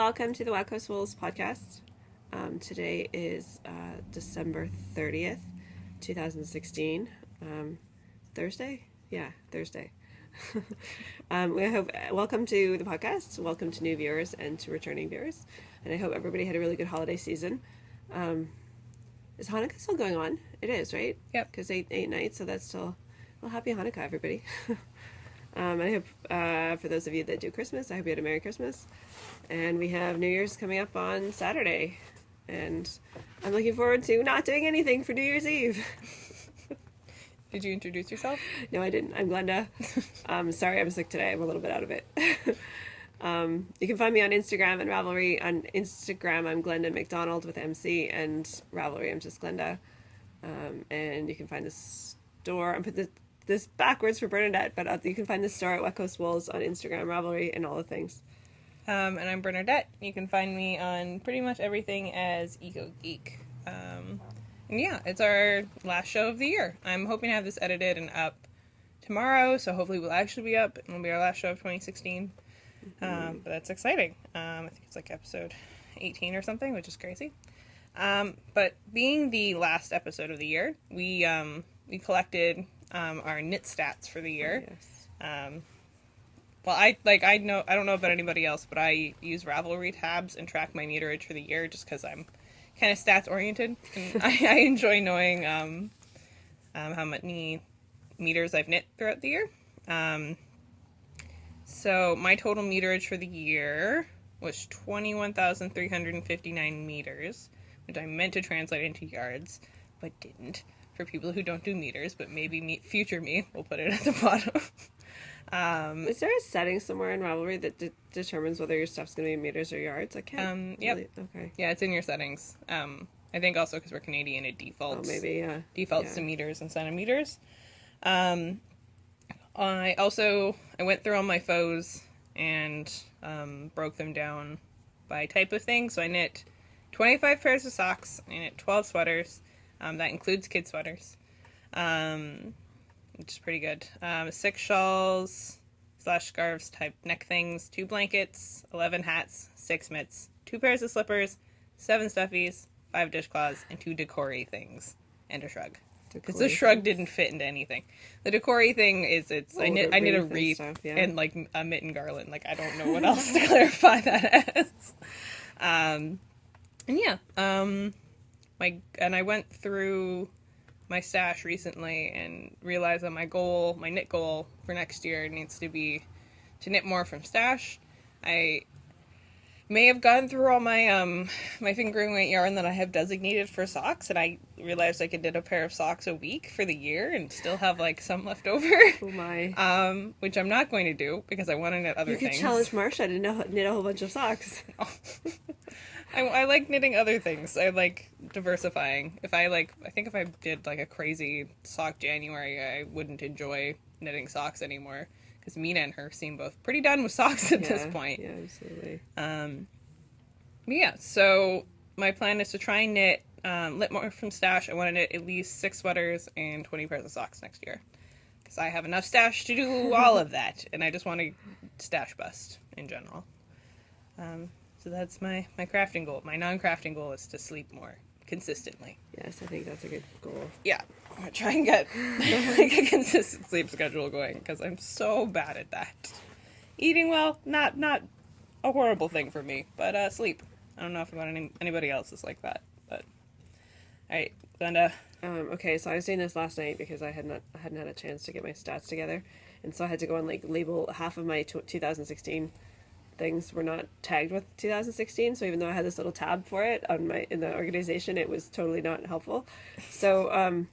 welcome to the Waco Swolls podcast. Today is December 30th, 2016. Thursday? Yeah, Thursday. Welcome to the podcast. Welcome to new viewers and to returning viewers. And I hope everybody had a really good holiday season. Is Hanukkah still going on? It is, right? Yep. Because eight nights, so that's still... Well, happy Hanukkah, everybody. And I hope, for those of you that do Christmas, I hope you had a Merry Christmas. And we have New Year's coming up on Saturday. And I'm looking forward to not doing anything for New Year's Eve. Did you introduce yourself? No, I didn't. I'm Glenda. Sorry, I'm sick today. I'm a little bit out of it. You can find me on Instagram and Ravelry. On Instagram, I'm Glenda McDonald with MC, and Ravelry, I'm just Glenda. And you can find the store. I'm putting this backwards for Bernadette, but you can find the store at Waco Swolls on Instagram, Ravelry, and all the things. And I'm Bernadette. You can find me on pretty much everything as Eco Geek. And yeah, it's our last show of the year. I'm hoping to have this edited and up tomorrow, so hopefully we'll actually be up, and it'll be our last show of 2016. But that's exciting. I think it's like episode 18 or something, which is crazy. But being the last episode of the year, we collected our knit stats for the year. Oh, yes. Well, I don't know about anybody else, but I use Ravelry tabs and track my meterage for the year just because I'm kind of stats oriented, and I enjoy knowing how many meters I've knit throughout the year. So my total meterage for the year was 21,359 meters, which I meant to translate into yards, but didn't. For people who don't do meters, but maybe future me will put it at the bottom. Is there a setting somewhere in Ravelry that determines whether your stuff's going to be meters or yards? I can't. Yep. Really, okay. Yeah, it's in your settings. I think also because we're Canadian, it defaults. Oh, maybe, yeah. Defaults to meters and centimeters. I went through all my faux and broke them down by type of thing. So I knit 25 pairs of socks. I knit 12 sweaters. That includes kid sweaters, which is pretty good. 6 shawls / scarves type neck things, 2 blankets, 11 hats, 6 mitts, 2 pairs of slippers, 7 stuffies, 5 dishcloths, and 2 decor-y things, and a shrug. Because the shrug didn't fit into anything. The decor-y thing is I knit a wreath and, stuff, yeah. And like a mitten garland. Like I don't know what else to clarify that as. And yeah. I went through my stash recently and realized that my knit goal for next year needs to be to knit more from stash. I may have gone through all my my fingering weight yarn that I have designated for socks, and I realized I could knit a pair of socks a week for the year and still have like some left over. Oh my! Which I'm not going to do because I want to knit other things. You could challenge Marsha to knit a whole bunch of socks. Oh. I like knitting other things. I like diversifying. I think if I did like a crazy sock January, I wouldn't enjoy knitting socks anymore. Because Mina and her seem both pretty done with socks at this point. Yeah, absolutely. Yeah, so my plan is to try and knit more from stash. I want to knit at least 6 sweaters and 20 pairs of socks next year. Because I have enough stash to do all of that. And I just want to stash bust in general. So that's my crafting goal. My non-crafting goal is to sleep more consistently. Yes, I think that's a good goal. Yeah, I'm going to try and get like a consistent sleep schedule going because I'm so bad at that. Eating well, not a horrible thing for me, but sleep. I don't know if anybody else is like that. But all right, Glenda. Okay, so I was doing this last night because I hadn't had a chance to get my stats together, and so I had to go and like label half of my 2016 things were not tagged with 2016, so even though I had this little tab for it in the organization, it was totally not helpful. So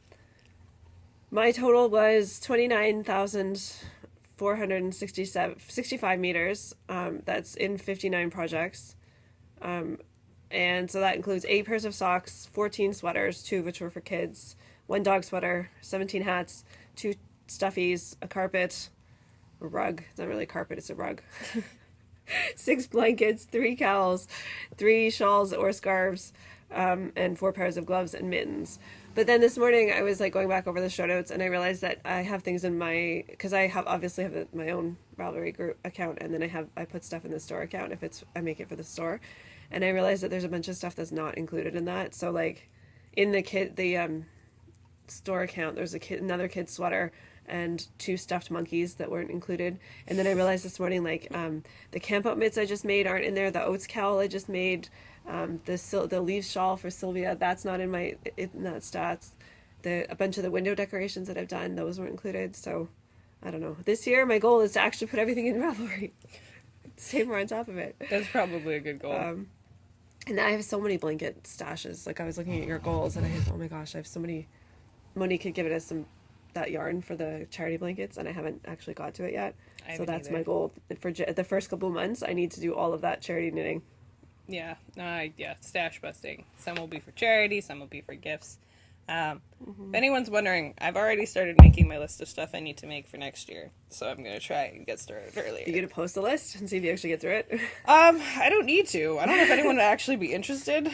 my total was 29,465 meters. That's in 59 projects, and so that includes 8 pairs of socks, 14 sweaters, 2 of which were for kids, 1 dog sweater, 17 hats, 2 stuffies, a carpet, a rug. It's not really a carpet, it's a rug. 6 blankets, 3 cowls, 3 shawls or scarves, and 4 pairs of gloves and mittens. But then this morning I was like going back over the show notes, and I realized that I have things in my, because I obviously have my own Ravelry group account, and then I put stuff in the store account if I make it for the store, and I realized that there's a bunch of stuff that's not included in that. So like in the store account, there's another kid's sweater and 2 stuffed monkeys that weren't included. And then I realized this morning, like, the camp out mitts I just made aren't in there. The oats cowl I just made, the leaves shawl for Sylvia, that's not in that stats. A bunch of the window decorations that I've done, those weren't included. So I don't know. This year my goal is to actually put everything in Ravelry. Stay more on top of it. That's probably a good goal. And I have so many blanket stashes. Like, I was looking at your goals, and oh my gosh, I have so many. Monique had given us that yarn for the charity blankets, and I haven't actually got to it yet. So that's my goal for the first couple months. I need to do all of that charity knitting. Yeah, stash busting. Some will be for charity, some will be for gifts. If anyone's wondering, I've already started making my list of stuff I need to make for next year, so I'm going to try and get started earlier. You going to post a list and see if you actually get through it? I don't need to. I don't know if anyone would actually be interested.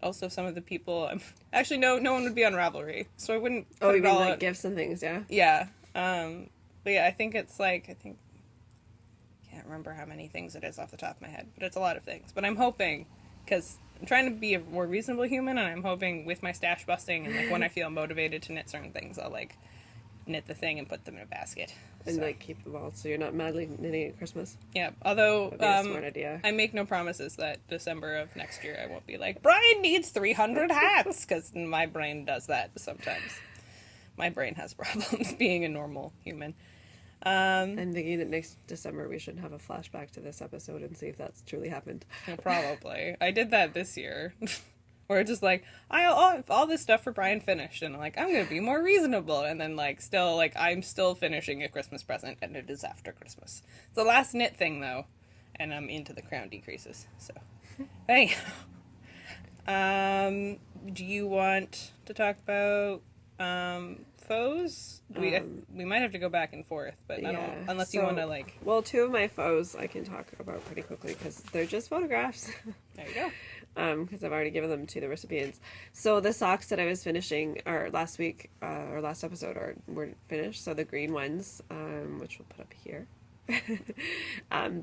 Also, some of the people... actually, no one would be on Ravelry, so I wouldn't... Oh, you mean like gifts and things, yeah? Yeah. But yeah, I think it's like... can't remember how many things it is off the top of my head, but it's a lot of things. But I'm hoping, because I'm trying to be a more reasonable human, and I'm hoping with my stash busting and like when I feel motivated to knit certain things, I'll like knit the thing and put them in a basket. And like keep them all, so you're not madly knitting at Christmas. Yeah, although a smart idea. I make no promises that December of next year I won't be like, Brian needs 300 hats, because my brain does that sometimes. My brain has problems being a normal human. I'm thinking that next December we should have a flashback to this episode and see if that's truly happened. Probably. I did that this year. Where it's just like, all this stuff for Brian finished, and like, I'm gonna be more reasonable, and then like, still, like, I'm still finishing a Christmas present, and it is after Christmas. It's the last knit thing, though, and I'm into the crown decreases, so. Anyhow. Do you want to talk about, foes? We might have to go back and forth, but I don't, unless you want to, like... Well, 2 of my foes I can talk about pretty quickly, because they're just photographs. There you go. Because I've already given them to the recipients. So the socks that I was finishing, or last week, or last episode, were finished. So the green ones, which we'll put up here.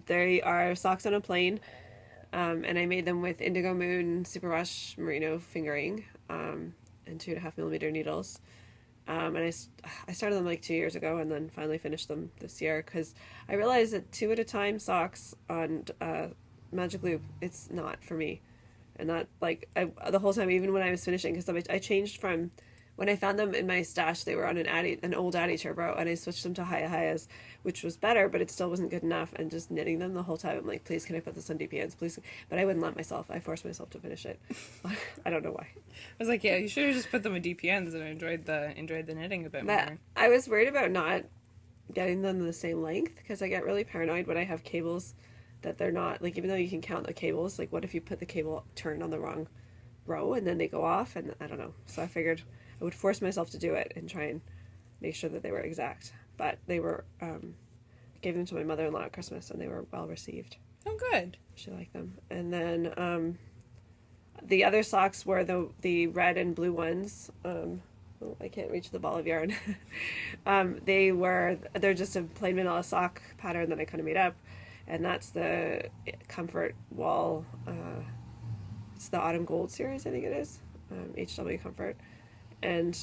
They are socks on a plane, and I made them with Indigo Moon Superwash Merino fingering, and 2.5mm needles. And I started them like 2 years ago, and then finally finished them this year, because I realized that 2 at a time socks on Magic Loop, it's not for me. And that, like, the whole time, even when I was finishing, because I changed from, when I found them in my stash, they were on an old Addy Turbo, and I switched them to Hayas, which was better, but it still wasn't good enough, and just knitting them the whole time, I'm like, please, can I put this on DPNs, please? But I wouldn't let myself. I forced myself to finish it. I don't know why. I was like, yeah, you should have just put them in DPNs, and I enjoyed the knitting a bit more. I was worried about not getting them the same length, because I get really paranoid when I have cables that they're not, like, even though you can count the cables, like, what if you put the cable turned on the wrong row and then they go off, and I don't know. So I figured I would force myself to do it and try and make sure that they were exact. But they were, gave them to my mother-in-law at Christmas, and they were well received. Oh, good. She liked them. And then the other socks were the red and blue ones. I can't reach the ball of yarn. They're just a plain vanilla sock pattern that I kind of made up. And that's the Comfort Wall, it's the Autumn Gold series, I think it is, HW Comfort. And,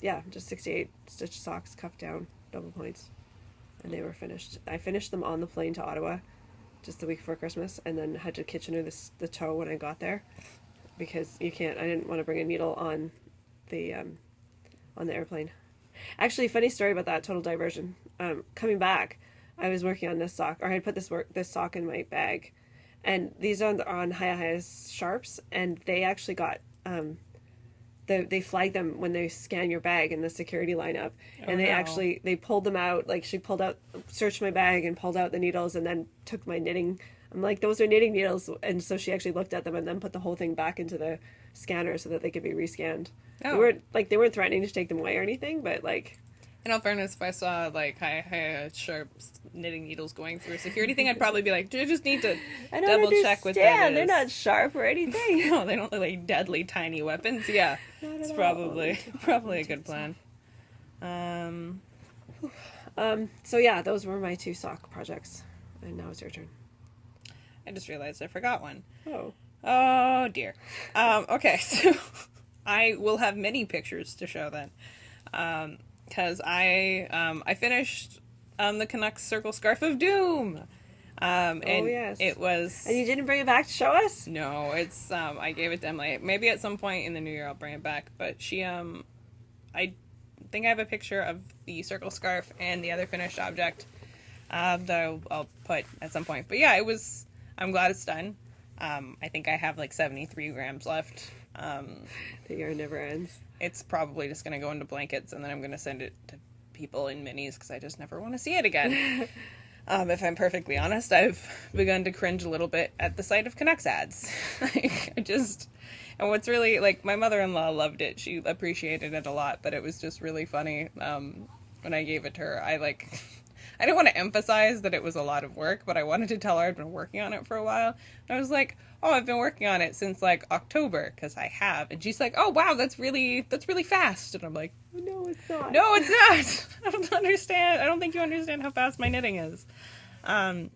just 68 stitch socks, cuffed down, double points. And they were finished. I finished them on the plane to Ottawa just the week before Christmas, and then had to Kitchener the toe when I got there, because I didn't want to bring a needle on the airplane. Actually, funny story about that, total diversion. Coming back, I was working on this sock, or I had put this sock in my bag, and these are on Haya's sharps, and they actually got they flag them when they scan your bag in the security lineup, and they pulled them out. Like, she searched my bag and pulled out the needles, and then took my knitting. I'm like, those are knitting needles, and so she actually looked at them and then put the whole thing back into the scanner so that they could be rescanned. They weren't threatening to take them away or anything, but like. In all fairness, if I saw like high sharp knitting needles going through a security thing, I'd probably be like, "Do I just need to double check with that?" They're not sharp or anything. No, they don't look like deadly tiny weapons. Yeah, it's probably a good plan. So yeah, those were my 2 sock projects, and now it's your turn. I just realized I forgot one. Oh dear. Okay, so I will have many pictures to show then. Because I finished the Canucks Circle Scarf of Doom. And yes. It was... And you didn't bring it back to show us? No, it's I gave it to Emily. Maybe at some point in the new year I'll bring it back. But she I think I have a picture of the circle scarf and the other finished object that I'll put at some point. But yeah, I'm glad it's done. I think I have like 73 grams left. The yarn never ends. It's probably just going to go into blankets, and then I'm going to send it to people in minis because I just never want to see it again. If I'm perfectly honest, I've begun to cringe a little bit at the sight of Canucks ads. And what's really, like, my mother-in-law loved it. She appreciated it a lot, but it was just really funny when I gave it to her. I didn't want to emphasize that it was a lot of work, but I wanted to tell her I'd been working on it for a while. And I was like, "Oh, I've been working on it since like October," because I have. And she's like, "Oh, wow, that's really fast." And I'm like, "No, it's not. No, it's not. I don't understand. I don't think you understand how fast my knitting is." But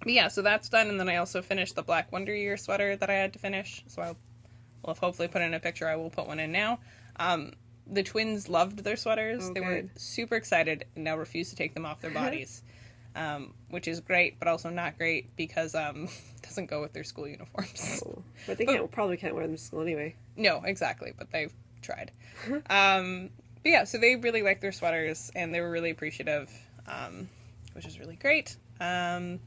yeah, so that's done. And then I also finished the Black Wonder Year sweater that I had to finish. So I'll hopefully put in a picture. I will put one in now. The twins loved their sweaters. They were super excited and now refuse to take them off their bodies, which is great, but also not great because it doesn't go with their school uniforms. Oh, but they probably can't wear them to school anyway. No, exactly, but they've tried. But yeah, so they really liked their sweaters and they were really appreciative, which is really great. Then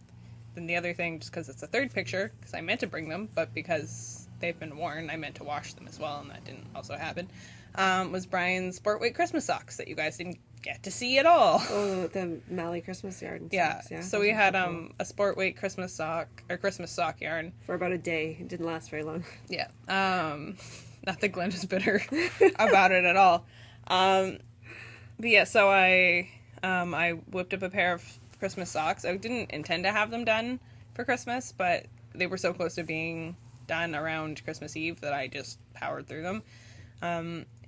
the other thing, just because it's the third picture, because I meant to bring them, but because they've been worn, I meant to wash them as well, and that didn't also happen. Was Brian's sport weight Christmas socks that you guys didn't get to see at all. Oh, the Mally Christmas yarn. Yeah. Socks, yeah. So we had a sport weight Christmas sock yarn for about a day. It didn't last very long. Yeah. Not that Glenda's bitter about it at all. But yeah, so I whipped up a pair of Christmas socks. I didn't intend to have them done for Christmas, but they were so close to being done around Christmas Eve that I just powered through them.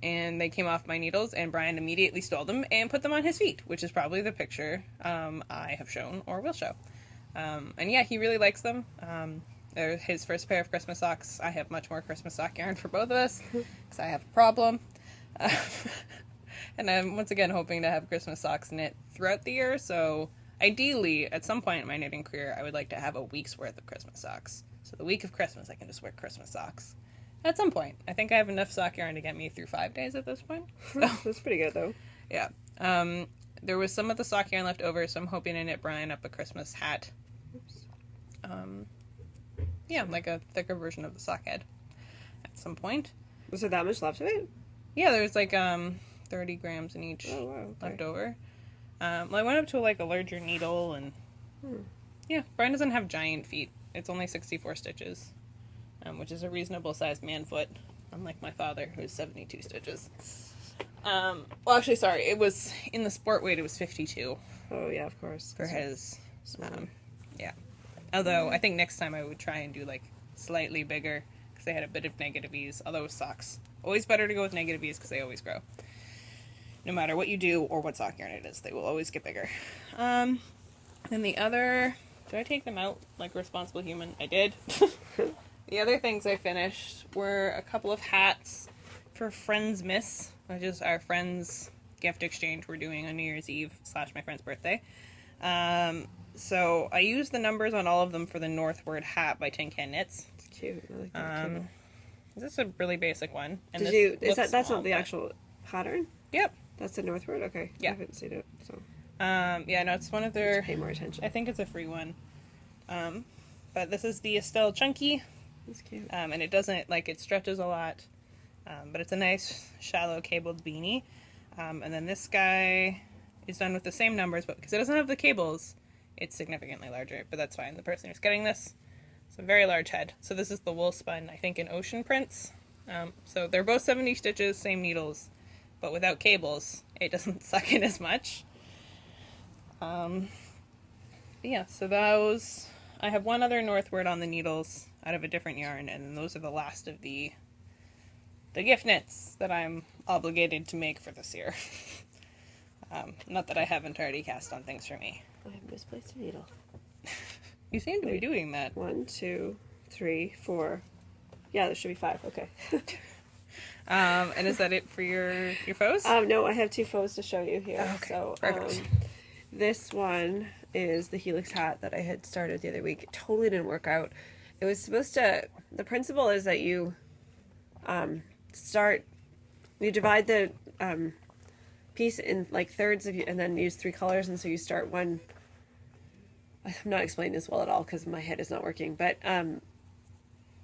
And they came off my needles, and Brian immediately stole them and put them on his feet, which is probably the picture I have shown or will show. And yeah, he really likes them. They're his first pair of Christmas socks. I have much more Christmas sock yarn for both of us because I have a problem. And I'm once again hoping to have Christmas socks knit throughout the year. So ideally, at some point in my knitting career, I would like to have a week's worth of Christmas socks. So the week of Christmas, I can just wear Christmas socks. At some point. I think I have enough sock yarn to get me through 5 days at this point. So, that's pretty good, though. Yeah. There was some of the sock yarn left over, so I'm hoping to knit Brian up a Christmas hat. Yeah, like a thicker version of the sock head at some point. Was there that much left of it? Yeah, there's like 30 grams in each left over. Well, I went up to like a larger needle, and yeah, Brian doesn't have giant feet. It's only 64 stitches. Which is a reasonable sized man foot, unlike my father, who's 72 stitches. Well, actually, sorry, it was, in the sport weight, it was 52. Oh, yeah, of course. For his, yeah. Although, I think next time I would try and do, like, slightly bigger, because they had a bit of negative ease, although with socks. Always better to go with negative ease, because they always grow. No matter what you do, or what sock yarn it is, they will always get bigger. Then the other, did I take them out like a responsible human? I did. The other things I finished were a couple of hats for Friends Miss, which is our friend's gift exchange we're doing on New Year's Eve / my friend's birthday. So I used the numbers on all of them for the Northward hat by Tin Can Knits. It's cute. I like that. This is a really basic one. And that's not the actual pattern? Yep. That's the Northward? Okay. Yeah. I haven't seen it, so. Yeah, no, it's one of their... Let's pay more attention. I think it's a free one. But this is the Estelle Chunky. That's cute. And it doesn't, like, it stretches a lot. But it's a nice, shallow, cabled beanie. And then this guy is done with the same numbers, but because it doesn't have the cables, it's significantly larger. But that's fine. The person who's getting this, it's a very large head. So this is the wool spun, I think, in Ocean Prints. So they're both 70 stitches, same needles, but without cables. it doesn't suck in as much. Yeah, so those, I have one other Northward on the needles out of a different yarn, and those are the last of the gift knits that I'm obligated to make for this year. Not that I haven't already cast on things for me. I have misplaced a needle. You seem to be doing that. 1, 2, 3, 4. Yeah, there should be 5. Okay. And is that it for your faux? No, I have 2 faux to show you here. Okay, So, perfect. this one is the Helix hat that I had started the other week. It totally didn't work out. It was supposed to, the principle is that you you divide the piece in like thirds and then use 3 colors, and so you start one. I'm not explaining this well at all because my head is not working, but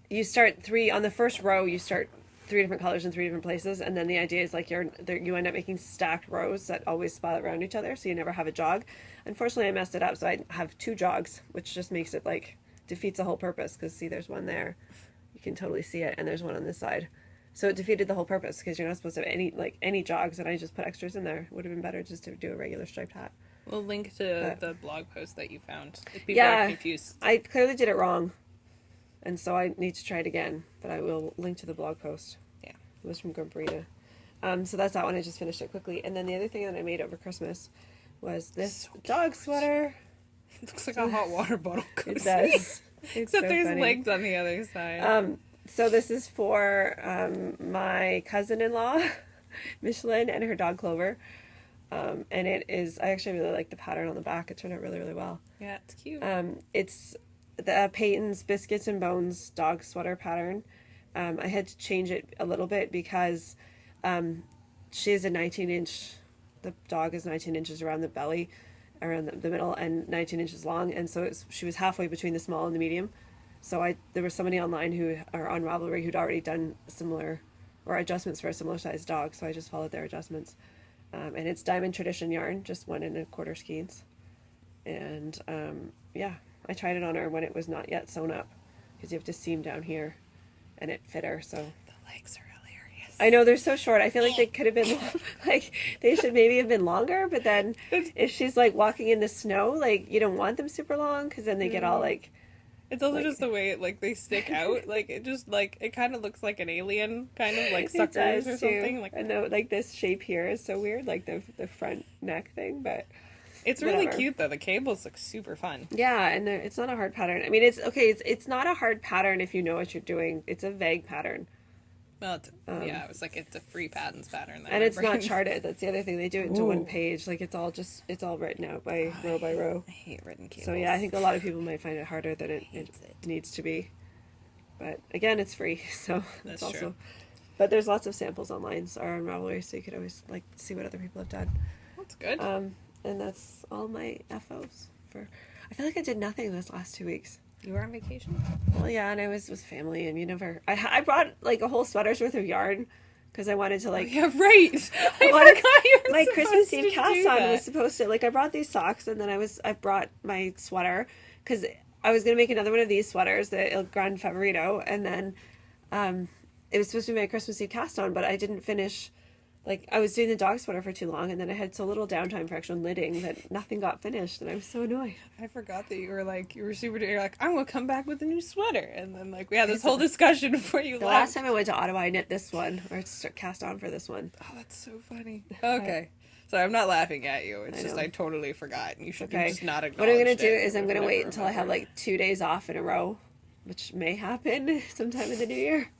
you start 3 on the first row. You start 3 different colors in 3 different places, and then the idea is like you end up making stacked rows that always spot around each other, so you never have a jog. Unfortunately, I messed it up, so I have 2 jogs, which just makes it like defeats the whole purpose. Because see, there's one there, you can totally see it, and there's one on this side. So it defeated the whole purpose because you're not supposed to have any jogs, and I just put extras in there. It would have been better just to do a regular striped hat. We'll link to the blog post that you found if people are confused. I clearly did it wrong, and so I need to try it again, but I will link to the blog post. Yeah. It was from Grumperina. So that's that one. I just finished it quickly. And then the other thing that I made over Christmas was this dog sweater. It looks like a hot water bottle cozy. It does. Except so there's funny. Legs on the other side. So this is for my cousin-in-law, Michelin, and her dog Clover. And it is, I actually really like the pattern on the back. It turned out really, really well. Yeah, it's cute. It's the Peyton's Biscuits and Bones dog sweater pattern. I had to change it a little bit because she is a 19-inch, the dog is 19 inches around the belly, around the middle, and 19 inches long. And so she was halfway between the small and the medium. So there was somebody online on Ravelry who'd already done similar or adjustments for a similar sized dog. So I just followed their adjustments. And it's Diamond Tradition yarn, just 1 1/4 skeins. And yeah, I tried it on her when it was not yet sewn up because you have to seam down here, and it fit her. So the legs are hilarious. I know they're so short. I feel like they could have been like they should maybe have been longer. But then if she's like walking in the snow, like you don't want them super long because then they get all like. It's also just the way they stick out. Like it just it kind of looks like an alien, kind of like suckers or something. Like I know, like this shape here is so weird, like the front neck thing, but it's really cute though. The cables look super fun. Yeah, and it's not a hard pattern. I mean, it's okay. It's not a hard pattern if you know what you're doing. It's a vague pattern. Well, yeah, it was like it's a free patterns pattern. And it's not charted. That's the other thing. They do it into one page. Like it's all written out by row. I hate written cables. So yeah, I think a lot of people might find it harder than it needs to be. But again, it's free, so that's also. True. But there's lots of samples online or on Ravelry, so you could always see what other people have done. That's good. And that's all my FOs for. I feel like I did nothing this last 2 weeks. You were on vacation? Well, yeah, and I was with family, and I brought like a whole sweater's worth of yarn because I wanted to like. Oh, yeah, right. My Christmas Eve cast on was supposed to I brought these socks, and then I brought my sweater because I was gonna make another one of these sweaters, the Il Gran Favorito, and then it was supposed to be my Christmas Eve cast on, but I didn't finish. Like, I was doing the dog sweater for too long, and then I had so little downtime for actual knitting that nothing got finished, and I was so annoyed. I forgot that you were super, you're like, I'm going to come back with a new sweater. And then, we had this whole discussion before you left. The last time I went to Ottawa, I knit this one, or cast on for this one. Oh, that's so funny. Okay. Sorry, I'm not laughing at you. It's just I totally forgot, and you should be just not acknowledge. What I'm going to do is I'm going to wait until I have, 2 days off in a row, which may happen sometime in the new year.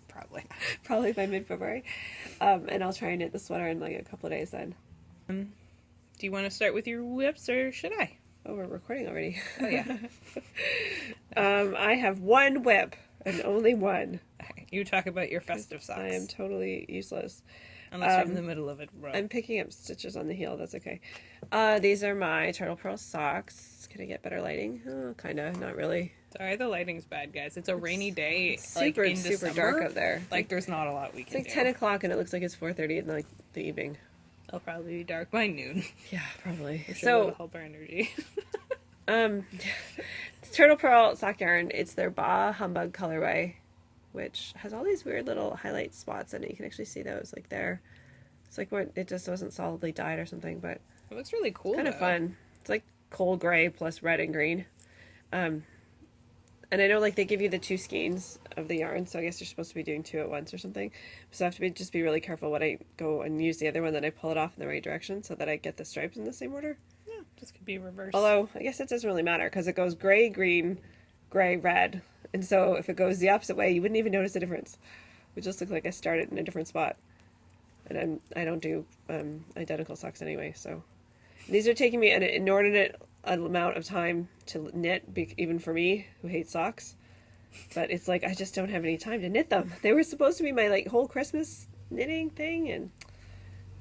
Probably by mid-February. And I'll try and knit the sweater in a couple of days then. Do you want to start with your whips or should I? Oh, we're recording already. Oh, yeah. I have one whip and only one. You talk about your festive socks. I am totally useless. Unless you're in the middle of it. I'm picking up stitches on the heel. That's okay. These are my turtle pearl socks. Can I get better lighting? Oh, kind of. Not really. Sorry, the lighting's bad, guys. It's a rainy day. It's super dark out there. There's not a lot we can do. It's 10 o'clock and it looks like it's 4:30 in the evening. It'll probably be dark by noon. Yeah, probably. So help our energy. It's turtle pearl sock yarn. It's their Bah Humbug colorway, which has all these weird little highlight spots in it. You can actually see those there. It's like what it just wasn't solidly dyed or something, but It looks really cool. kind of fun. It's like coal gray plus red and green. And I know like they give you the 2 skeins of the yarn, so I guess you're supposed to be doing 2 at once or something. So I have to just be really careful when I go and use the other one that I pull it off in the right direction so that I get the stripes in the same order. Yeah, this could be reversed. Although I guess it doesn't really matter because it goes gray, green, gray, red, and so if it goes the opposite way, you wouldn't even notice the difference. It would just look like I started in a different spot. And I don't do identical socks anyway, so these are taking me an inordinate amount of time to knit, even for me who hates socks, but it's like I just don't have any time to knit them. They were supposed to be my like whole Christmas knitting thing, and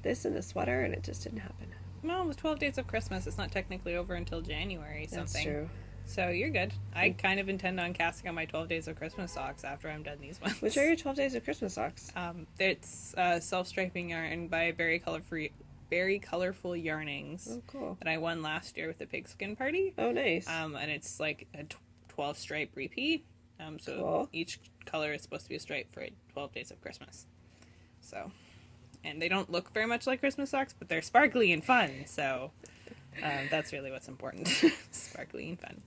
this and the sweater, and it just didn't happen. Well, the 12 days of Christmas, it's not technically over until January something. That's true. So you're good. I kind of intend on casting on my 12 days of Christmas socks after I'm done these ones. Which are your 12 days of Christmas socks? It's self-striping yarn by Very Colorful Yarnings. Oh, cool. That I won last year with the pigskin party. Oh, nice. And it's like a 12 stripe repeat. So Cool. each color is supposed to be a stripe for 12 days of Christmas. So, and they don't look very much like Christmas socks, but they're sparkly and fun. So that's really what's important. Sparkly and fun.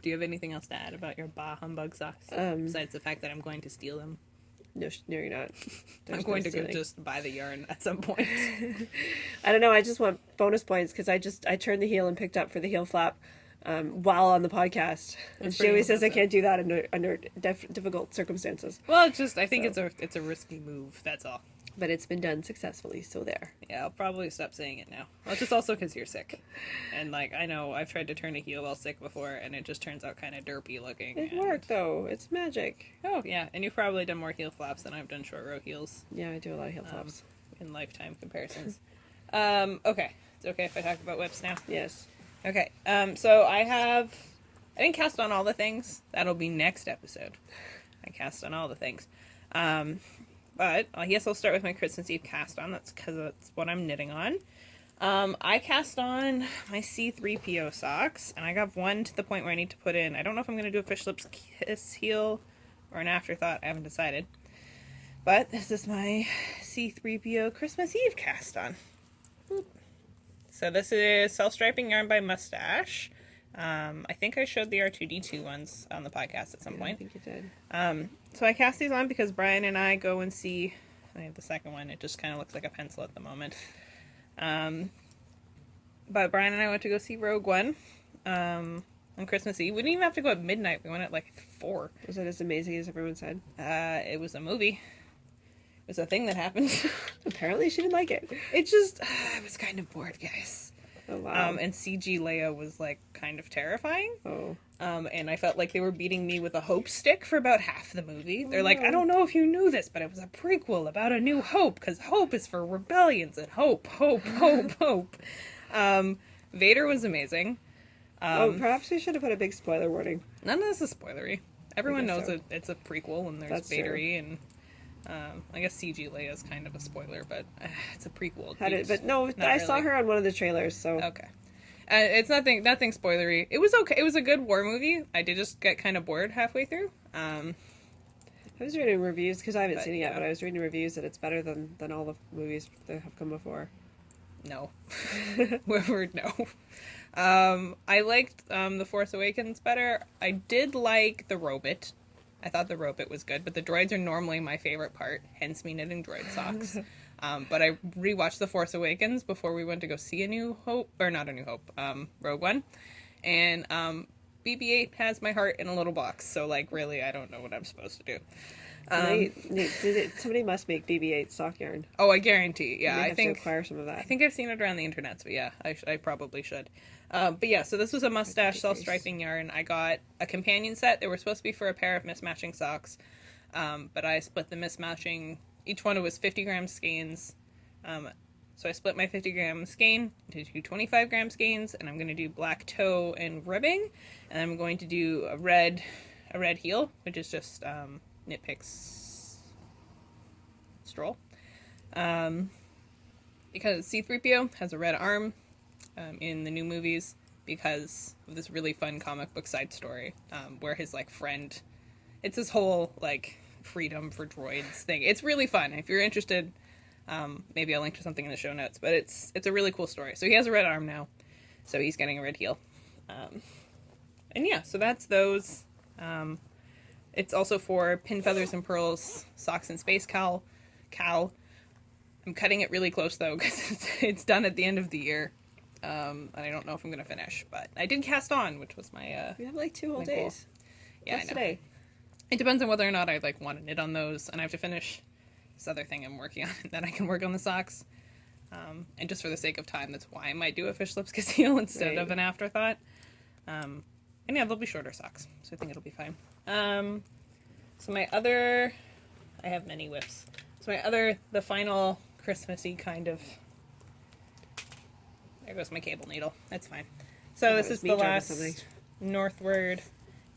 Do you have anything else to add about your Bah Humbug socks? Besides the fact that I'm going to steal them. No, you're not. I'm going to go just buy the yarn at some point. I don't know. I just want bonus points because I turned the heel and picked up for the heel flap while on the podcast, and she always says I can't do that under difficult circumstances. Well, I think it's a risky move. That's all. But it's been done successfully, so there. Yeah, I'll probably stop saying it now. Well, just also because you're sick. And, like, I know I've tried to turn a heel while sick before, and it just turns out kind of derpy looking. It worked, though. It's magic. Oh, yeah. And you've probably done more heel flaps than I've done short row heels. Yeah, I do a lot of heel flaps. In lifetime comparisons. Okay. It's okay if I talk about whips now? Yes. Okay. So I didn't cast on all the things. That'll be next episode. I cast on all the things. But I guess I'll start with my Christmas Eve cast on. That's because that's what I'm knitting on. I cast on my C3PO socks, and I got one to the point where I need to put in. I don't know if I'm going to do a Fish Lips Kiss heel or an afterthought. I haven't decided. But this is my C3PO Christmas Eve cast on. Boop. So this is self-striping yarn by Mustache. I think I showed the R2D2 ones on the podcast at some point. I think you did. So I cast these on because Brian and I go and see, I have the second one, it just kind of looks like a pencil at the moment. But Brian and I went to go see Rogue One on Christmas Eve. We didn't even have to go at midnight, we went at like 4. Was it as amazing as everyone said? It was a movie. It was a thing that happened. Apparently she didn't like it. It just, I was kind of bored, guys. Oh, wow. And CG Leia was like kind of terrifying. Oh. And I felt like they were beating me with a hope stick for about half the movie. They're like, I don't know if you knew this, but it was a prequel about a new hope, because hope is for rebellions, and hope. Vader was amazing. Perhaps we should have put a big spoiler warning. None of this is spoilery. Everyone knows so. it's a prequel, and there's That's Vadery, and I guess CG Leia is kind of a spoiler, but it's a prequel. I saw her on one of the trailers, so... Okay. It's nothing spoilery. It was okay. It was a good war movie. I did just get kind of bored halfway through. I was reading reviews, because I haven't seen it yet, but I was reading reviews that it's better than all the movies that have come before. No. Whoever, no. I liked The Force Awakens better. I did like the robot. I thought the robot was good, but the droids are normally my favorite part, hence me knitting droid socks. But I rewatched The Force Awakens before we went to go see Rogue One. And BB-8 has my heart in a little box, so, like, really, I don't know what I'm supposed to do. Somebody must make BB-8 sock yarn. Oh, I guarantee, yeah. I think to acquire some of that. I think I've seen it around the internet, so yeah, I probably should. But yeah, so this was a Mustache self-striping yarn. I got a companion set. They were supposed to be for a pair of mismatching socks, but I split the mismatching. Each one was 50 gram skeins. So I split my 50 gram skein into 2 25 gram skeins, and I'm going to do black toe and ribbing, and I'm going to do a red heel, which is just Knit Picks Stroll. Because C-3PO has a red arm in the new movies because of this really fun comic book side story where his, like, friend... It's this whole, like, freedom for droids thing. It's really fun. If you're interested, Maybe I'll link to something in the show notes, but it's a really cool story. So he has a red arm now, so he's getting a red heel. And yeah, so that's those. It's also for Pin Feathers and Pearls Socks and Space Cowl. I'm cutting it really close though, because it's done at the end of the year. And I don't know if I'm going to finish, but I did cast on, which was my, We have like 2 whole days. Yeah, Plus I know. today. It depends on whether or not I like want to knit on those, and I have to finish this other thing I'm working on, then I can work on the socks. And just for the sake of time, that's why I might do a fish lips conceal instead of an afterthought. And yeah, they'll be shorter socks, so I think it'll be fine. So my other, I have many whips. So my other, the final Christmassy kind of, there goes my cable needle. That's fine. So this is the last Northward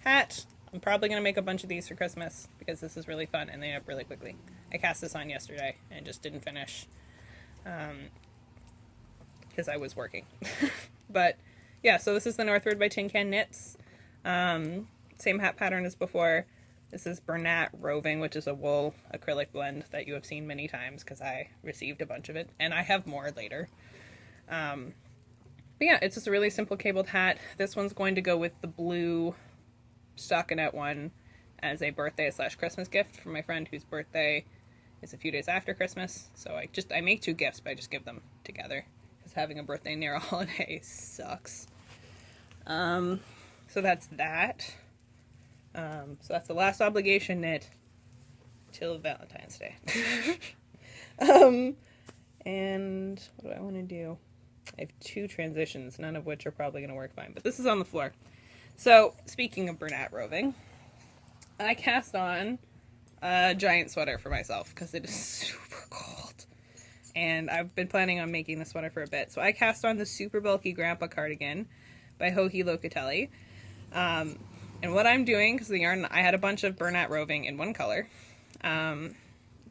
hat. I'm probably going to make a bunch of these for Christmas because this is really fun and they end up really quickly. I cast this on yesterday and just didn't finish because I was working. But yeah, so this is the Northward by Tin Can Knits. Same hat pattern as before. This is Bernat Roving, which is a wool acrylic blend that you have seen many times because I received a bunch of it, and I have more later. But yeah, it's just a really simple cabled hat. This one's going to go with the blue stockinette one as a birthday / Christmas gift from my friend whose birthday is a few days after Christmas. So I make 2 gifts, but I just give them together because having a birthday near a holiday sucks. So that's that. So that's the last obligation knit till Valentine's Day. And what do I want to do? I have 2 transitions, none of which are probably going to work fine, but this is on the floor. So, speaking of Bernat Roving, I cast on a giant sweater for myself because it is super cold. And I've been planning on making the sweater for a bit. So I cast on the super bulky Grandpa cardigan by Joji Locatelli. And what I'm doing, because the yarn, I had a bunch of Bernat Roving in one color. I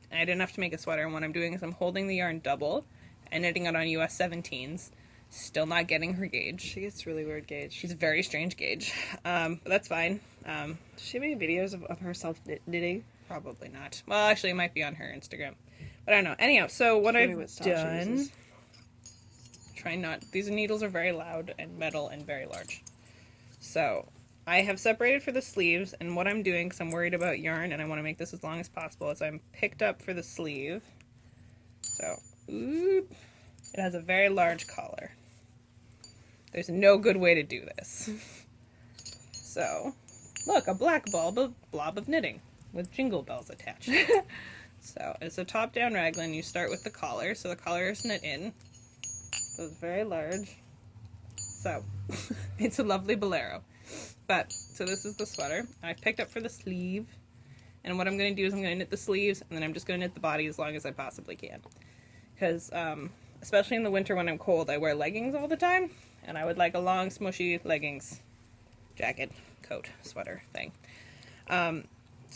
had enough to make a sweater, and what I'm doing is I'm holding the yarn double and knitting it on US 17s. Still not getting her gauge. She gets really weird gauge. She's a very strange gauge. But that's fine. Does she have any videos of herself knitting? Probably not. Well, actually, it might be on her Instagram. But I don't know. Anyhow, so what I've done... Try not... These needles are very loud and metal and very large. So... I have separated for the sleeves, and what I'm doing, because I'm worried about yarn and I want to make this as long as possible, is I'm picked up for the sleeve. So, oop, it has a very large collar. There's no good way to do this. So, look, a black blob of knitting with jingle bells attached. So, it's a top-down raglan. You start with the collar, so the collar is knit in. So it's very large. So, it's a lovely bolero. But, so this is the sweater. I picked up for the sleeve. And what I'm going to do is I'm going to knit the sleeves, and then I'm just going to knit the body as long as I possibly can. Because, especially in the winter when I'm cold, I wear leggings all the time. And I would like a long, smushy leggings, jacket, coat, sweater thing. So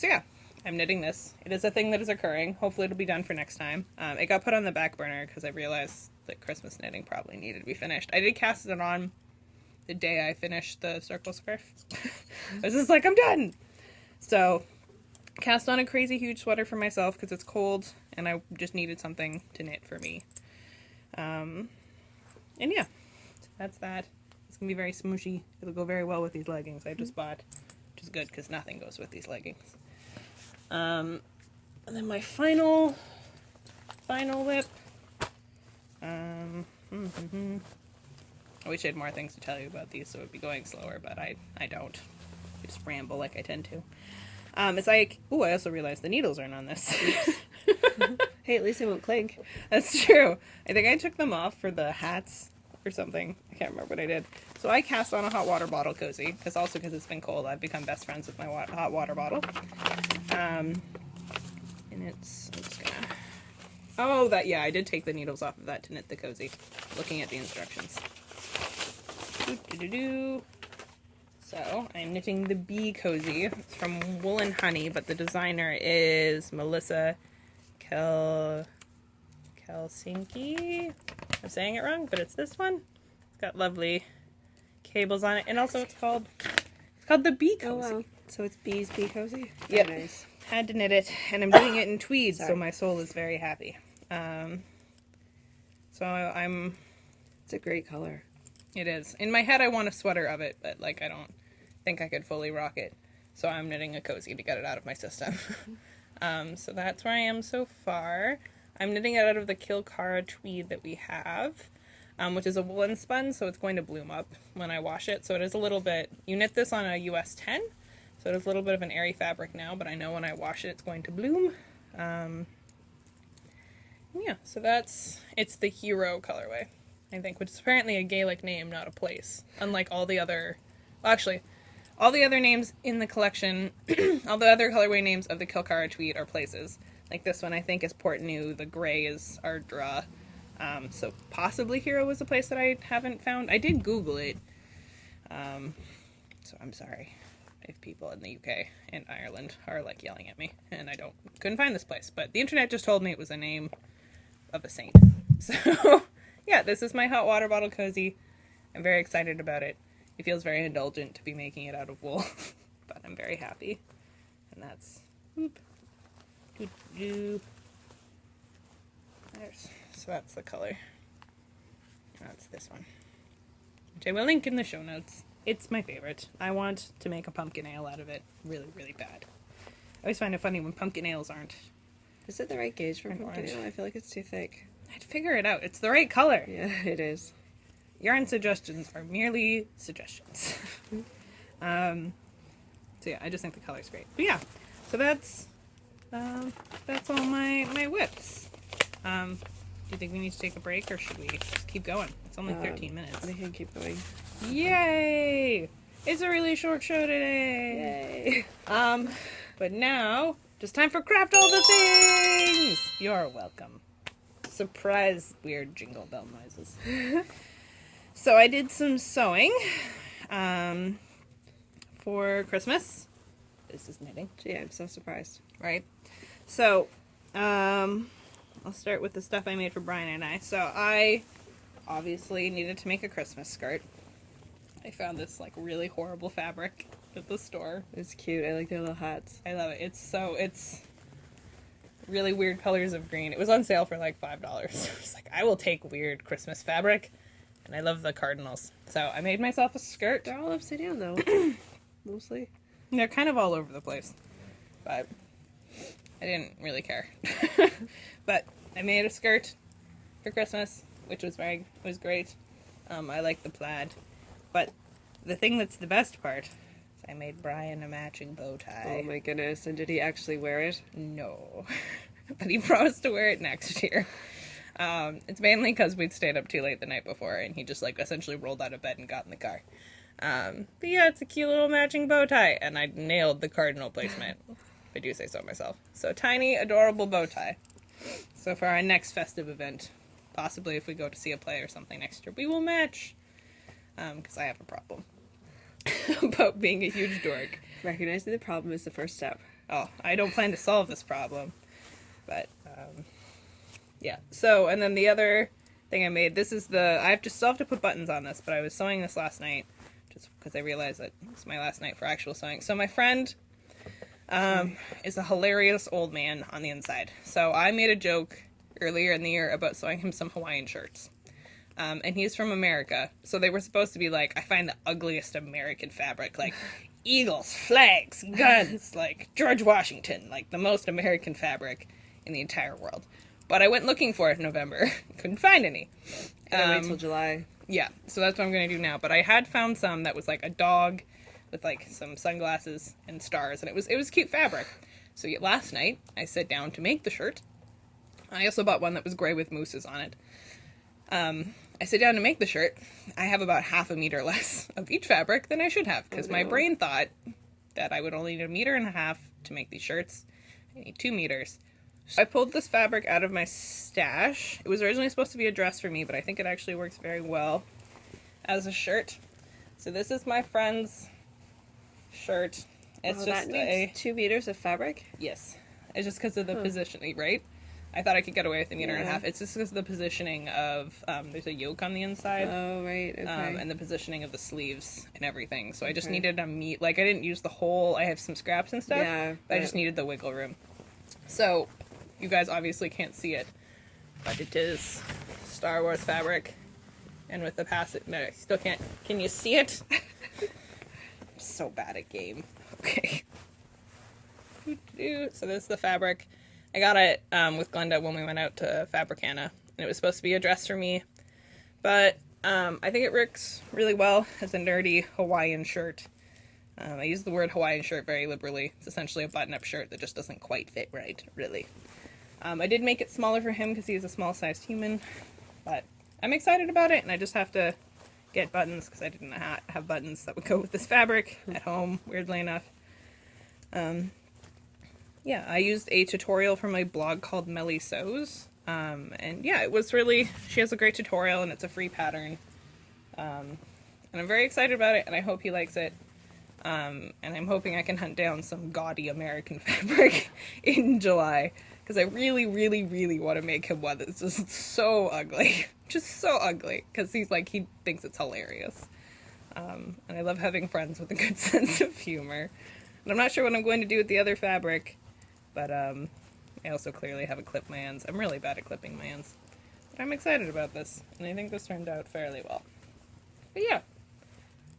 yeah, I'm knitting this. It is a thing that is occurring. Hopefully it'll be done for next time. It got put on the back burner because I realized that Christmas knitting probably needed to be finished. I did cast it on the day I finished the circle scarf. I was just like, I'm done! So, cast on a crazy huge sweater for myself because it's cold and I just needed something to knit for me. And yeah, so that's that. It's going to be very smooshy. It'll go very well with these leggings I just bought, which is good because nothing goes with these leggings. And then my final whip. I wish I had more things to tell you about these, so it would be going slower, but I don't. I just ramble like I tend to. It's like, ooh, I also realized the needles aren't on this. Hey, at least they won't clink. That's true. I think I took them off for the hats or something. I can't remember what I did. So I cast on a hot water bottle cozy, because it's been cold, I've become best friends with my hot water bottle. And it's, I'm just gonna... Oh, yeah, I did take the needles off of that to knit the cozy, looking at the instructions. So, I'm knitting the bee cozy. It's from Wool and Honey, but the designer is Melissa Helsinki. I'm saying it wrong, but it's this one. It's got lovely cables on it, and also it's called the bee cozy. Oh, wow. So it's Bee Cozy? Yep. Nice. Had to knit it, and I'm doing it in tweed, so my soul is very happy. So I'm... It's a great color. It is. In my head, I want a sweater of it, but, like, I don't think I could fully rock it. So I'm knitting a cozy to get it out of my system. So that's where I am so far. I'm knitting it out of the Kilcara tweed that we have, which is a woolen spun, so it's going to bloom up when I wash it. So it is a little bit... You knit this on a US 10, so it is a little bit of an airy fabric now, but I know when I wash it, it's going to bloom. Yeah, so it's the Hero colorway, I think, which is apparently a Gaelic name, not a place. Unlike all the other... Well, actually, all the other names in the collection, all the other colorway names of the Kilcara tweed are places. Like this one, I think, is Portneuf. The gray is Ardra. So possibly Hero was a place that I haven't found. I did Google it. So I'm sorry if people in the UK and Ireland are, like, yelling at me. And couldn't find this place. But the internet just told me it was a name of a saint. So, yeah, this is my hot water bottle cozy. I'm very excited about it. It feels very indulgent to be making it out of wool. But I'm very happy. And that's... Whoop. So that's the color. That's this one, which I will link in the show notes. It's my favorite. I want to make a pumpkin ale out of it really, really bad. I always find it funny when pumpkin ales aren't. Is it the right gauge for pumpkin ale? I feel like it's too thick. I'd figure it out. It's the right color. Yeah, it is. Yarn suggestions are merely suggestions. So yeah, I just think the color's great. But yeah, so that's all my whips. Do you think we need to take a break, or should we just keep going? It's only 13 minutes. We can keep going. Yay! It's a really short show today. Yay! But now, just time for craft all the things! You're welcome. Surprise weird jingle bell noises. So I did some sewing, for Christmas. This is knitting. Yeah, I'm so surprised. Right? So, I'll start with the stuff I made for Brian and I. So I obviously needed to make a Christmas skirt. I found this, like, really horrible fabric at the store. It's cute. I like their little hats. I love it. It's really weird colors of green. It was on sale for like $5. I was like, I will take weird Christmas fabric. And I love the cardinals. So I made myself a skirt. They're all upside down, though. Mostly. They're kind of all over the place. But I didn't really care. But I made a skirt for Christmas, which was great. I like the plaid. But the thing that's the best part is I made Brian a matching bow tie. Oh my goodness. And did he actually wear it? No. But he promised to wear it next year. It's mainly because we'd stayed up too late the night before, and he just, like, essentially rolled out of bed and got in the car. But yeah, it's a cute little matching bow tie, and I nailed the cardinal placement, if I do say so myself. So, tiny, adorable bow tie. So for our next festive event, possibly if we go to see a play or something next year, we will match, because I have a problem about being a huge dork. Recognizing the problem is the first step. Oh, I don't plan to solve this problem, but, yeah. So, and then the other thing I made, this is still have to put buttons on this, but I was sewing this last night, just because I realized that it's my last night for actual sewing. So my friend, is a hilarious old man on the inside. So I made a joke earlier in the year about sewing him some Hawaiian shirts. And he's from America, so they were supposed to be like, I find the ugliest American fabric, like eagles, flags, guns, like George Washington, like the most American fabric in the entire world. But I went looking for it in November. Couldn't find any. Wait till July. Yeah, so that's what I'm going to do now. But I had found some that was like a dog with like some sunglasses and stars. And it was cute fabric. So last night, I sat down to make the shirt. I also bought one that was gray with mooses on it. I sit down to make the shirt. I have about half a meter less of each fabric than I should have. Because my brain thought that I would only need 1.5 meters to make these shirts. I need 2 meters. I pulled this fabric out of my stash. It was originally supposed to be a dress for me, but I think it actually works very well as a shirt. So this is my friend's shirt. It's just that needs 2 meters of fabric? Yes. It's just because of the positioning, right? I thought I could get away with 1.5 meters. It's just because of the positioning of, there's a yoke on the inside. Oh, right, okay. And the positioning of the sleeves and everything. So I just needed I didn't use the whole, I have some scraps and stuff. Yeah. But I just needed the wiggle room. So, you guys obviously can't see it. but it is Star Wars fabric. And with the passage, no, I still can't. Can you see it? I'm so bad at game. Okay. So this is the fabric. I got it with Glenda when we went out to Fabricana, and it was supposed to be a dress for me, but I think it works really well as a nerdy Hawaiian shirt. I use the word Hawaiian shirt very liberally. It's essentially a button-up shirt that just doesn't quite fit right, really. I did make it smaller for him because he's a small-sized human, but I'm excited about it, and I just have to get buttons because I didn't have buttons that would go with this fabric at home, weirdly enough. Yeah, I used a tutorial from my blog called Melly Sews, and yeah, it was really, she has a great tutorial, and it's a free pattern, and I'm very excited about it, and I hope he likes it. And I'm hoping I can hunt down some gaudy American fabric in July, because I really, really, really want to make him one that's just so ugly. Just so ugly, because he's like, he thinks it's hilarious. And I love having friends with a good sense of humor. And I'm not sure what I'm going to do with the other fabric, but I also clearly haven't clipped my ends. I'm really bad at clipping my ends. But I'm excited about this, and I think this turned out fairly well. But yeah,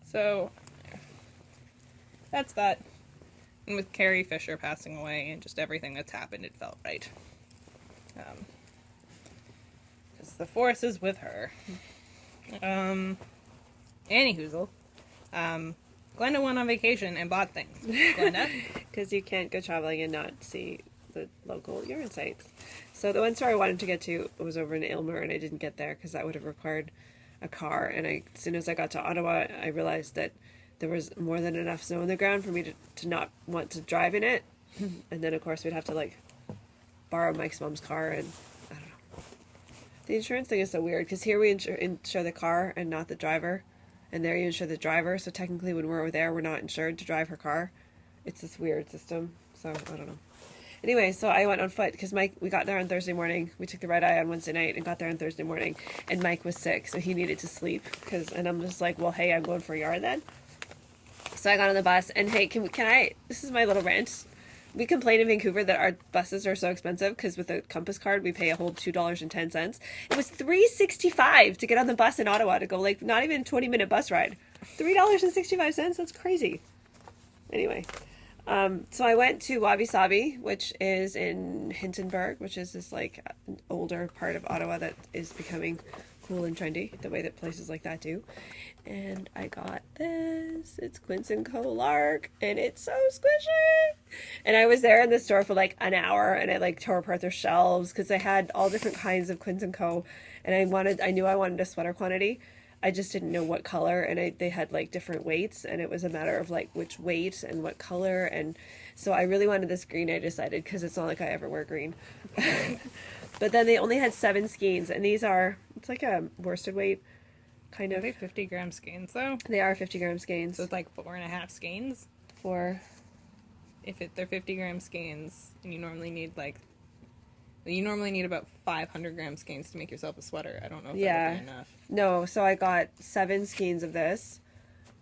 so that's that. And with Carrie Fisher passing away and just everything that's happened, it felt right. Because the force is with her. Anywhoozle. Glenda went on vacation and bought things. Glenda? Because you can't go traveling and not see the local yarn sites. So the one store I wanted to get to was over in Aylmer, and I didn't get there because that would have required a car. And as soon as I got to Ottawa, I realized that there was more than enough snow on the ground for me to not want to drive in it. And then, of course, we'd have to, like, borrow Mike's mom's car, and I don't know. The insurance thing is so weird, because here we insure the car and not the driver, and there you insure the driver, so technically when we're there, we're not insured to drive her car. It's this weird system, so I don't know. Anyway, so I went on foot, because we got there on Thursday morning. We took the red eye on Wednesday night and got there on Thursday morning, and Mike was sick, so he needed to sleep, and I'm just like, well, hey, I'm going for a yard then. So I got on the bus, and hey, can I, this is my little rant. We complain in Vancouver that our buses are so expensive, because with a Compass card, we pay a whole $2.10. It was $3.65 to get on the bus in Ottawa to go, like, not even a 20-minute bus ride. $3.65, that's crazy. Anyway, so I went to Wabi Sabi, which is in Hintonburg, which is this, like, older part of Ottawa that is becoming cool and trendy, the way that places like that do. And I got this. It's Quince & Co. Lark, and it's so squishy. And I was there in the store for like an hour, and I like tore apart their shelves because they had all different kinds of Quince & Co. And I knew I wanted a sweater quantity. I just didn't know what color, and they had like different weights, and it was a matter of like which weight and what color. And so I really wanted this green, I decided, because it's not like I ever wear green. But then they only had 7 skeins, and these are, it's like a worsted weight. Kind of. Are they 50-gram skeins, though? They are 50-gram skeins. So it's like 4.5 skeins? If they're 50-gram skeins, and you normally need about 500-gram skeins to make yourself a sweater. I don't know if that would be enough. No, so I got 7 skeins of this,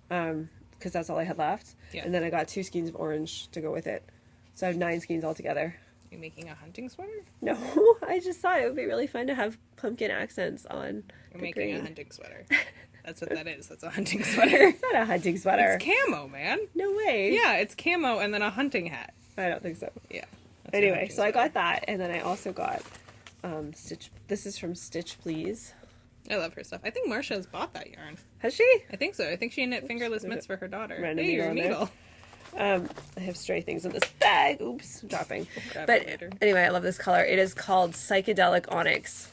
because that's all I had left. Yeah. And then I got 2 skeins of orange to go with it. So I have 9 skeins altogether. Are you making a hunting sweater? No, I just thought it would be really fun to have pumpkin accents on. You're making a hunting sweater. That's what that is. That's a hunting sweater. It's not a hunting sweater. It's camo, man. No way. Yeah, it's camo and then a hunting hat. I don't think so. Yeah. Anyway, so I got that, and then I also got Stitch. This is from Stitch Please. I love her stuff. I think Marsha's bought that yarn. Has she? I think so. I think she knit fingerless mitts for her daughter. Random hey, your needle. needle. I have stray things in this bag. Oops, dropping. But anyway, I love this color. It is called Psychedelic Onyx,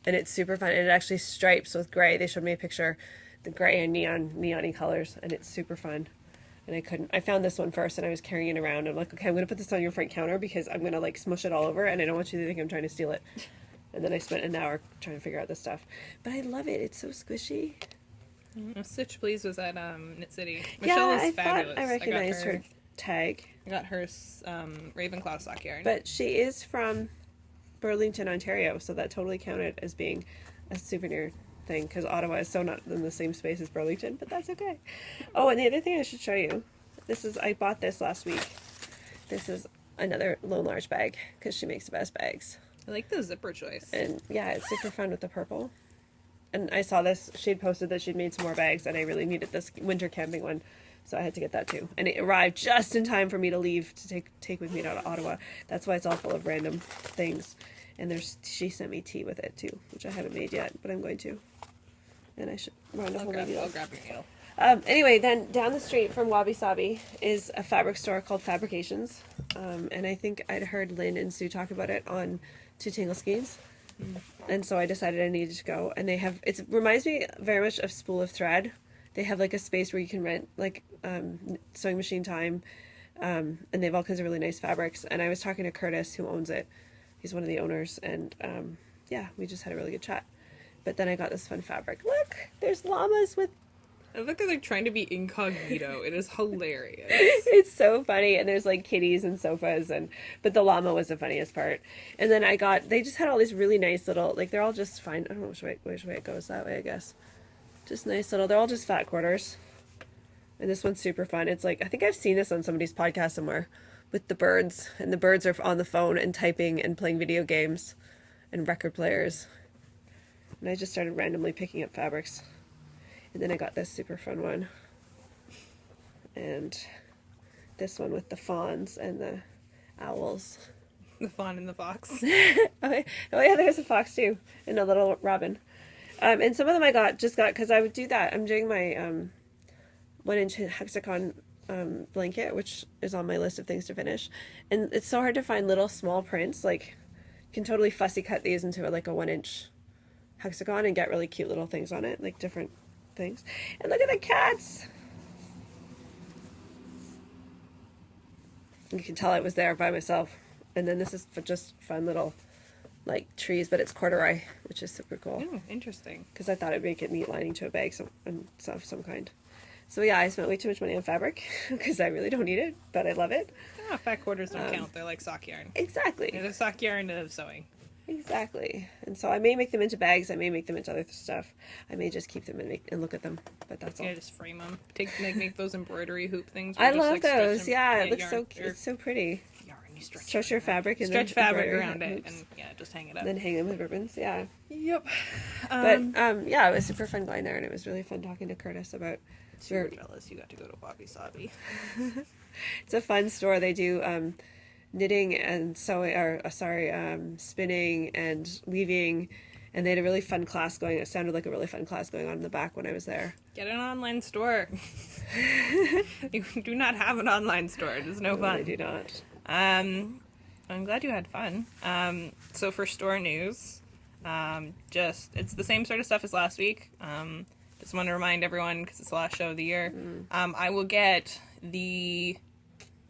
and it's super fun. And it actually stripes with gray. They showed me a picture, the gray and neon-y colors, and it's super fun. And I found this one first, and I was carrying it around. I'm like, okay, I'm going to put this on your front counter because I'm going to, like, smush it all over, and I don't want you to think I'm trying to steal it. And then I spent an hour trying to figure out this stuff. But I love it. It's so squishy. Stitch Please was at Knit City. Michelle is fabulous. Thought I recognized her tag. I got her Ravenclaw sock yarn. But she is from Burlington, Ontario, so that totally counted as being a souvenir thing, because Ottawa is so not in the same space as Burlington, but that's okay. Oh, and the other thing I should show you, I bought this last week. This is another Lone Large bag, because she makes the best bags. I like the zipper choice. And yeah, it's super fun with the purple. And I saw this, she'd posted that she'd made some more bags, and I really needed this winter camping one, so I had to get that too. And it arrived just in time for me to leave to take with me to Ottawa. That's why it's all full of random things. And she sent me tea with it too, which I haven't made yet, but I'm going to. And I should round up I'll grab your needle. Anyway, then down the street from Wabi Sabi is a fabric store called Fabrications. And I think I'd heard Lynn and Sue talk about it on Two Tangle Schemes. And so I decided I needed to go. And they have, it reminds me very much of Spool of Thread. They have like a space where you can rent like sewing machine time. And they have all kinds of really nice fabrics. And I was talking to Curtis, who owns it. He's one of the owners. And yeah, we just had a really good chat. But then I got this fun fabric. Look, there's llamas with... I look like they're like trying to be incognito. It is hilarious. It's so funny. And there's like kitties and sofas. But the llama was the funniest part. And then they just had all these really nice little, like they're all just fine. I don't know which way it goes that way, I guess. Just nice little, they're all just fat quarters. And this one's super fun. It's like, I think I've seen this on somebody's podcast somewhere with the birds. And the birds are on the phone and typing and playing video games and record players. And I just started randomly picking up fabrics. And then I got this super fun one. And this one with the fawns and the owls. The fawn and the fox. Oh yeah, there's a fox too. And a little robin. And some of them I just got because I would do that. I'm doing my 1-inch hexagon blanket, which is on my list of things to finish. And it's so hard to find little small prints. Like, you can totally fussy cut these into like a 1-inch hexagon and get really cute little things on it, like different things. And look at the cats! You can tell I was there by myself. And then this is for just fun little like trees, but it's corduroy, which is super cool. Oh, interesting. Because I thought it'd make it neat lining to a bag of some kind. So yeah, I spent way too much money on fabric because I really don't need it, but I love it. Ah, fat quarters don't count. They're like sock yarn. Exactly. They're the sock yarn of sewing. Exactly. And so I may make them into bags. I may make them into other stuff. I may just keep them and look at them. But that's all. Yeah, just frame them. Make those embroidery hoop things. I love those. Yeah, it looks it's so pretty. Yarn. You stretch your fabric and stretch fabric around it, hoops. and yeah, just hang it up. Then hang them with ribbons. Yeah. Yep. Yeah, it was super fun going there, and it was really fun talking to Curtis about. Super jealous you got to go to Wabi Sabi. It's a fun store. They do knitting and sewing, spinning and weaving, and they had a really fun class going. It sounded like a really fun class going on in the back when I was there. Get an online store. You do not have an online store. It is no fun. I do not. I'm glad you had fun. So for store news, it's the same sort of stuff as last week. Just want to remind everyone, because it's the last show of the year, I will get the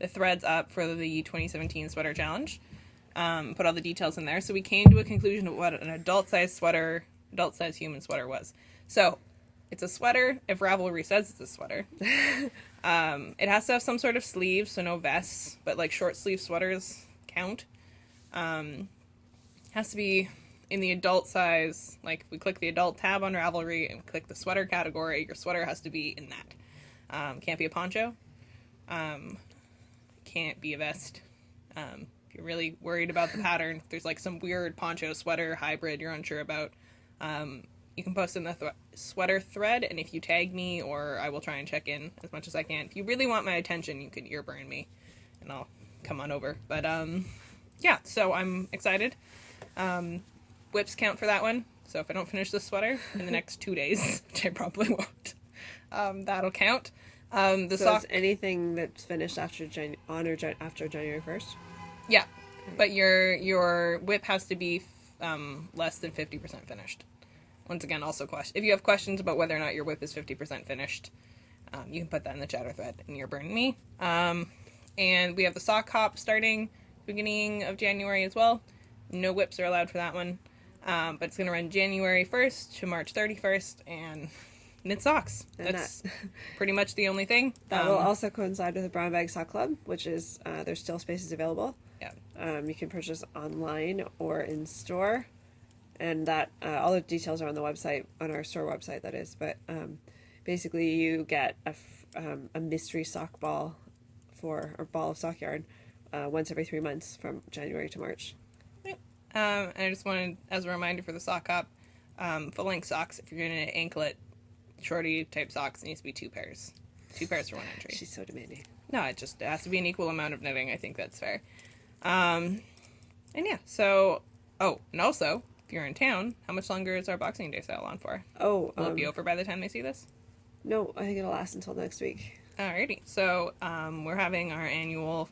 threads up for the 2017 sweater challenge. Put all the details in there. So we came to a conclusion of what an adult-sized human sweater was. So it's a sweater if Ravelry says it's a sweater. It has to have some sort of sleeves, so no vests, but like short sleeve sweaters count. Has to be in the adult size. Like if we click the adult tab on Ravelry and click the sweater category, your sweater has to be in that. Can't be a poncho. Can't be a vest. If you're really worried about the pattern, if there's like some weird poncho sweater hybrid you're unsure about, you can post in the sweater thread, and if you tag me, or I will try and check in as much as I can. If you really want my attention, you can ear burn me, and I'll come on over. But yeah, so I'm excited. Whips count for that one, so if I don't finish this sweater in the next 2 days, which I probably won't, that'll count. It's anything that's finished after January 1st? Yeah, but your whip has to be less than 50% finished. Once again, also if you have questions about whether or not your whip is 50% finished, you can put that in the chatter thread and you're burning me. And we have the sock hop starting beginning of January as well. No whips are allowed for that one. But it's going to run January 1st to March 31st and knit socks. That's pretty much the only thing. That will also coincide with the Brown Bag Sock Club, which is, there's still spaces available. Yeah. You can purchase online or in store. And that all the details are on the website, on our store website, that is. But basically, you get a mystery sock ball or ball of sock yarn once every 3 months from January to March. And I just wanted, as a reminder for the sock hop, full-length socks, if you're going to anklet shorty type socks, it needs to be 2 pairs. 2 pairs for 1 entry. She's so demanding. No, it has to be an equal amount of knitting. I think that's fair. And yeah, so, and also, if you're in town, how much longer is our Boxing Day sale on for? Oh, Will it be over by the time they see this? No, I think it'll last until next week. Alrighty, so we're having our annual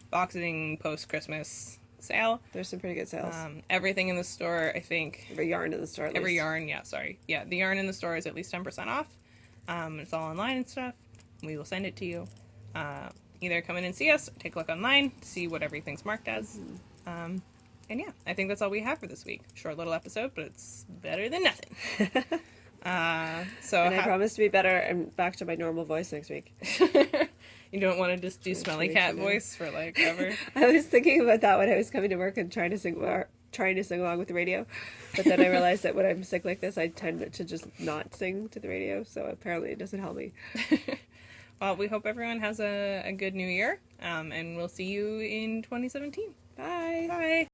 Boxing post-Christmas sale. There's some pretty good sales. Everything in the store, I think... Every yarn in the store, at Every least. yarn, yeah, sorry. Yeah, the yarn in the store is at least 10% off. It's all online and stuff. We will send it to you. Either come in and see us, or take a look online, see what everything's marked as. And yeah, I think that's all we have for this week. Short little episode, but it's better than nothing. And I promise to be better and back to my normal voice next week. You don't want to just do smelly cat voice for like ever? I was thinking about that when I was coming to work and trying to sing along with the radio. But then I realized that when I'm sick like this, I tend to just not sing to the radio. So apparently it doesn't help me. Well, we hope everyone has a good new year. And we'll see you in 2017. Bye. Bye.